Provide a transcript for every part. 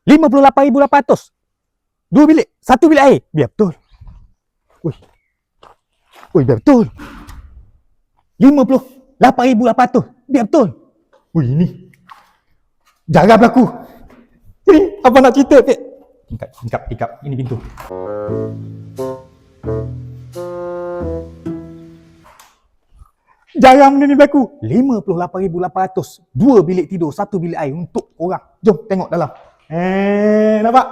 58,800. Dua bilik, satu bilik air. Biar betul. Ui. Ui, biar betul. 58,800. Biar betul. Ui, ini. Jarang berlaku. Ini, apa nak cerita? Tingkap. Ini pintu. Jarang benda ni berlaku. 58,800. Dua bilik tidur, satu bilik air untuk korang. Jom tengok dalam. Nampak?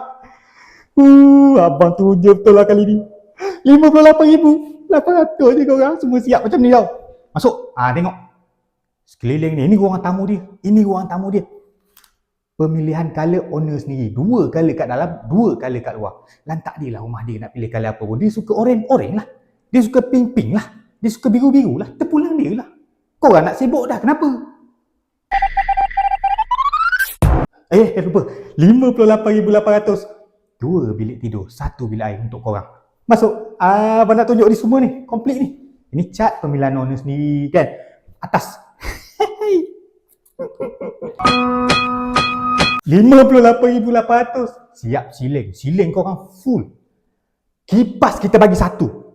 Abang tuju betul lah kali ni. 58,800 je korang. Semua siap macam ni tau. Masuk. Tengok. Sekeliling ni. Ini ruang tamu dia. Pemilihan colour owner sendiri. 2 colour kat dalam, 2 colour kat luar. Lantak dia lah rumah dia nak pilih colour apa pun. Dia suka orange lah. Dia suka pink lah. Dia suka biru-biru lah. Terpulang dia lah. Korang nak sibuk dah. Kenapa? Lupa. 58,800. 2 bilik tidur, 1 bilik air untuk korang. Masuk. Abang nak tunjuk ni semua ni. Komplit ni. Ini cat pemilihan owner sendiri kan. Atas. 58,800. Siap siling. Siling korang full. Kipas kita bagi satu.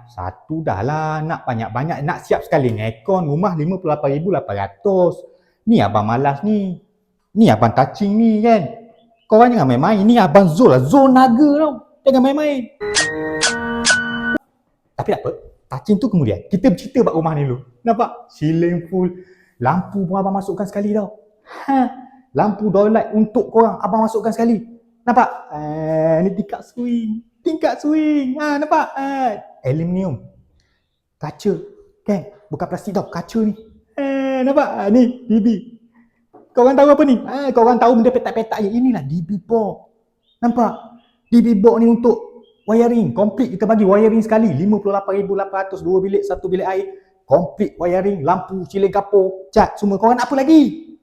Satu dah lah. Nak banyak-banyak. Nak siap sekali. Aircon rumah 58,800. Ni abang malas ni. Ni abang touching ni kan. Korang jangan main-main. Ni abang Zul lah. Zul naga tau. Jangan main-main. Tapi tak apa. Touching tu kemudian. Kita bercerita buat rumah ni dulu. Nampak? Siling full. Lampu pun abang masukkan sekali tau. Lampu downlight untuk korang abang masukkan sekali. Nampak? Ni tingkat swing. Nampak? Aluminium. Kaca. Kan? Bukan plastik tau. Kaca ni. Nampak? Ni DB. Korang tahu apa ni? Korang tahu benda petak-petak je. Inilah DB box. Nampak? DB box ni untuk wiring. Komplit kita bagi wiring sekali. 58,800. 2 bilik, 1 bilik air. Komplit wiring. Lampu, siling kapur, cat semua. Korang nak apa lagi?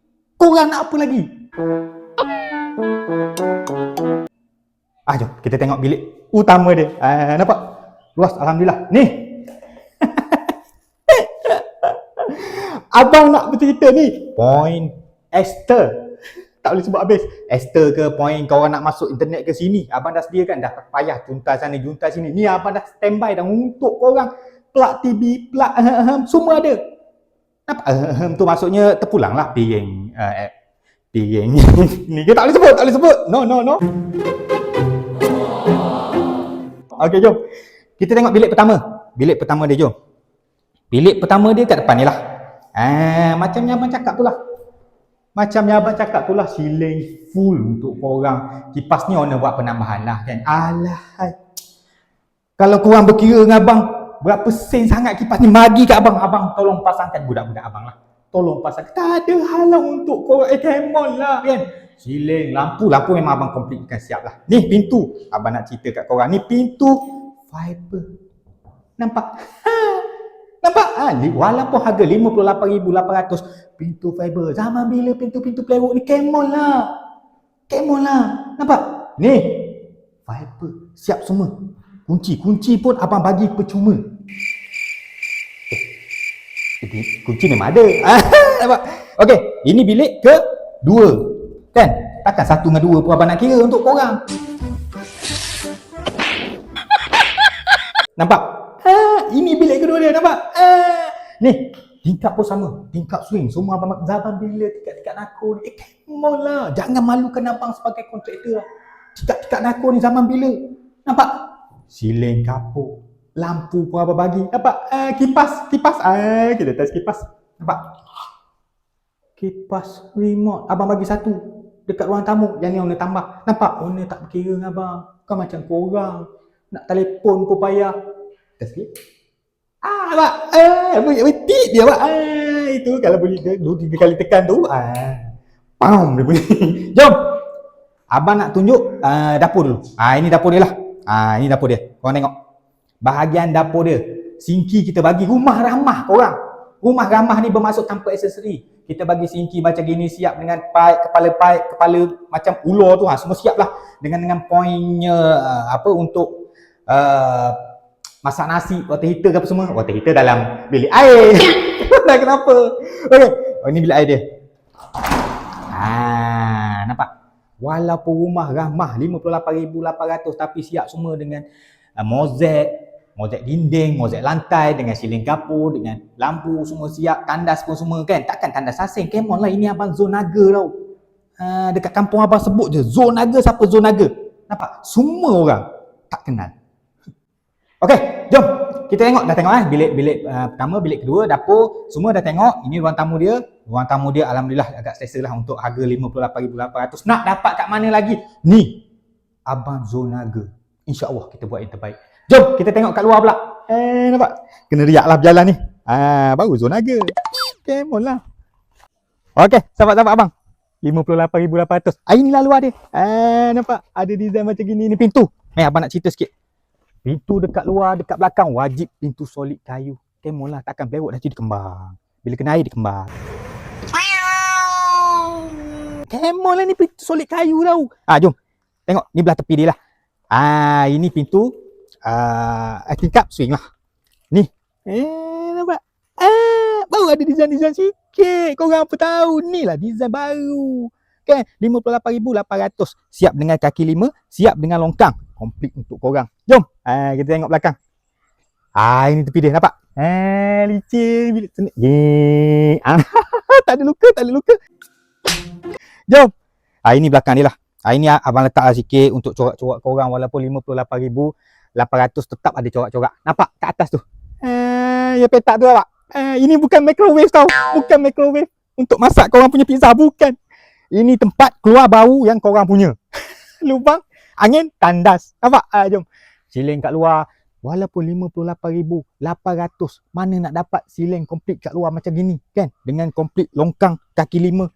Jom kita tengok bilik utama dia. Nampak? Luas alhamdulillah. Ni. Abang nak bercerita ni. Point Esther. Tak boleh sebut habis. Esther ke point korang nak masuk internet ke sini. Abang dah sediakan. Dah payah junta sana, junta sini. Ni abang dah standby dah untuk korang. Plug TV, plug semua ada. Nampak? Tu maksudnya terpulang lah piring. Piring ni kita tak boleh sebut. No. Okey, jom. Kita tengok bilik pertama dia, jom. Bilik pertama dia kat depan ni lah. Macam yang abang cakap tu lah. Siling full untuk korang. Kipas ni owner buat penambahan lah kan. Kalau korang berkira dengan abang berapa sen sangat kipas ni bagi kat abang. Abang tolong pasangkan budak-budak abang lah. Tolong pasang. Tak ada halang untuk korang. Come on lah kan. Siling, lampu memang abang komplitkan siap lah. Ni pintu. Abang nak cerita kat korang. Ni pintu fiber. Nampak? Nampak? Walaupun harga 58,800. Pintu fiber. Zaman bila pintu-pintu plywood ni? Come on lah. Nampak? Ni. Fiber. Siap semua. Kunci pun abang bagi percuma. Kunci memang ada. Nampak? Okey, ini bilik kedua. Kan? Takkan 1 dengan 2 pun abang nak kira untuk korang. Nampak? Ini bilik kedua dia. Nampak? Ni, tingkap pun sama. Tingkap swing. Semua abang zaman bila tingkat-tingkat nakor ni. Come on lah. Jangan malukan abang sebagai kontraktor lah. Tingkat-tingkat nakor ni zaman bila. Nampak? Siling kapur. Lampu pun abang bagi. Nampak? Kipas. Kita test kipas. Nampak? Kipas remote. Abang bagi satu. Dekat ruang tamu. Yang ni owner tambah. Nampak? Owner tak berkira dengan abang. Bukan macam korang. Nak telefon pun payah. Test sikit. Nampak? Betik dia abang. Itu kalau boleh 2-3 kali tekan tu. Pam dia bunyi. Jom. Abang nak tunjuk dapur dulu. Ini dapur dia lah. Ini dapur dia. Korang tengok. Bahagian dapur dia. Sinki kita bagi rumah ramah korang. Rumah ramah ni bermaksud tanpa aksesori. Kita bagi sinki macam gini siap dengan pipe, kepala macam ular tu. Semua siap lah. Dengan pointnya untuk masak nasi, water heater ke apa semua. Water heater dalam bilik air. Dah kenapa? Okey. Ini bilik air dia. Nampak? Walaupun rumah ramah 58,800 tapi siap semua dengan mozaik dinding, mozaik lantai dengan siling kapur, dengan lampu semua siap, tandas pun semua kan. Takkan tandas asing. Come on lah, ini abang Zon Naga tau. Dekat kampung abang sebut je Zon Naga, siapa Zon Naga? Nampak? Semua orang tak kenal. Okey, jom. Kita tengok, dah tengok bilik pertama, bilik kedua, dapur, semua dah tengok. Ini ruang tamu dia. Ruang tamu dia alhamdulillah agak selesa lah untuk harga 58,800. Nak dapat kat mana lagi? Ni abang Zon Naga. InsyaAllah kita buat yang terbaik. Jom kita tengok kat luar pula. Nampak? Kena riak lah berjalan ni. Baru Zon Naga. Come on lah. Okey, sahabat-sahabat abang. 58,800. Inilah luar dia. Nampak? Ada design macam gini. Ni pintu. Abang nak cerita sikit. Pintu dekat luar, dekat belakang wajib pintu solid kayu. Come on lah, takkan pelewok nanti dikembang. Bila kena air dikembang. Come on lah, ni pintu solid kayu tau. Jom. Tengok, ni belah tepi dia lah. Ini pintu tingkap swing lah. Ni. Nampak? Baru ada design-design sikit. Korang apa tahu? Ni lah design baru. Kan? 58,800. Siap dengan kaki 5, siap dengan longkang. Komplit untuk korang. Jom. Kita tengok belakang. Ini tepi dia. Nampak? Licin. Bilik tenit. Tak ada luka. Jom. Ini belakang dia lah. Ini abang letak lah sikit untuk corak-corak korang. Walaupun 58,800 tetap ada corak-corak. Nampak? Kat atas tu. Yang petak tu nampak? Ini bukan microwave tau. Bukan microwave. Untuk masak korang punya pizza. Bukan. Ini tempat keluar bau yang korang punya. Lubang angin tandas. Nampak? Jom. Siling kat luar. Walaupun 58,800. Mana nak dapat siling komplit kat luar macam gini. Kan? Dengan komplit longkang kaki 5.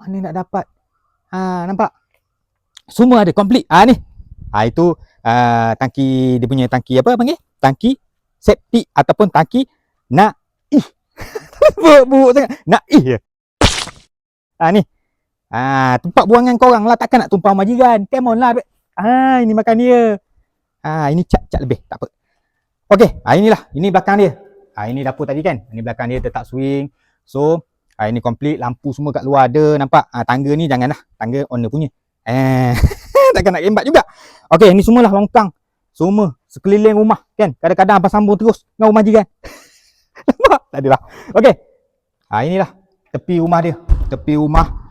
Mana nak dapat? Nampak? Semua ada komplit. Ni. Itu tangki, dia punya tangki apa panggil? Tangki septik ataupun tangki naih. Buruk sangat. Naih je. Ni. Tempat buangan korang lah. Takkan nak tumpah majikan. Come on lah. Ini makan dia. Ini cat lebih. Tak apa. Okey. Inilah. Ini belakang dia. Ini dapur tadi kan. Ini belakang dia letak swing. So, ini komplit. Lampu semua kat luar ada. Nampak? Tangga ni janganlah. Tangga owner punya. Takkan nak rembat juga. Okey. Ini semualah longkang. Semua. Sekeliling rumah. Kan? Kadang-kadang abang sambung terus dengan rumah majikan. Nampak? Tak adalah. Okey. Inilah. Tepi rumah dia. Tepi rumah.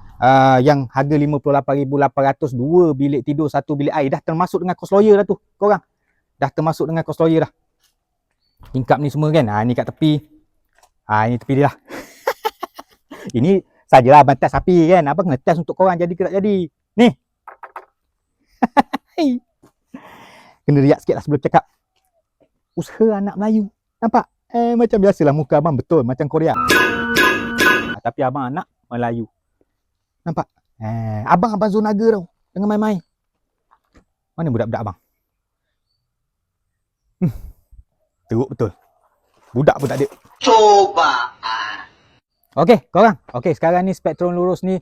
Yang harga 58,800, 2 bilik tidur, 1 bilik air. Dah termasuk dengan kos lawyer dah tu korang. Dah termasuk dengan kos lawyer dah. Tingkap ni semua kan. Ni kat tepi. Ini tepi dia lah. Ini sajalah abang test api kan. Abang kena test untuk korang jadi ke tak jadi. Ni. Kena riak sikit lah sebelum cakap. Usaha anak Melayu. Nampak? Macam biasalah muka abang betul. Macam Korea. Tapi abang anak Melayu. Nampak? Abang Zon Naga tau. Jangan main-main. Mana budak-budak abang? Teruk betul. Budak pun tak ada. Cobaan. Okey, korang. Okey, sekarang ni Spektrum Lurus ni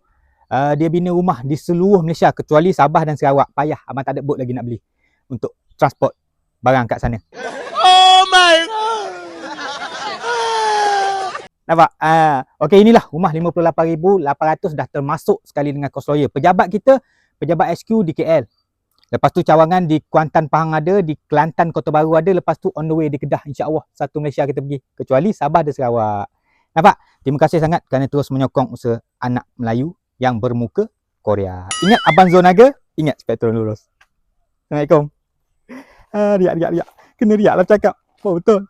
dia bina rumah di seluruh Malaysia kecuali Sabah dan Sarawak. Payah. Abang tak ada bot lagi nak beli untuk transport barang kat sana. Oh my God. Nampak? Okey, inilah rumah 58,800 dah termasuk sekali dengan kos lawyer. Pejabat kita, pejabat HQ di KL. Lepas tu cawangan di Kuantan Pahang ada, di Kelantan Kota Baru ada, lepas tu on the way di Kedah. InsyaAllah satu Malaysia kita pergi. Kecuali Sabah dan Sarawak. Nampak? Terima kasih sangat kerana terus menyokong usaha anak Melayu yang bermuka Korea. Ingat abang Zon Naga, ingat Spektrum Lurus. Assalamualaikum. Riak. Kena riak lah cakap. Oh betul.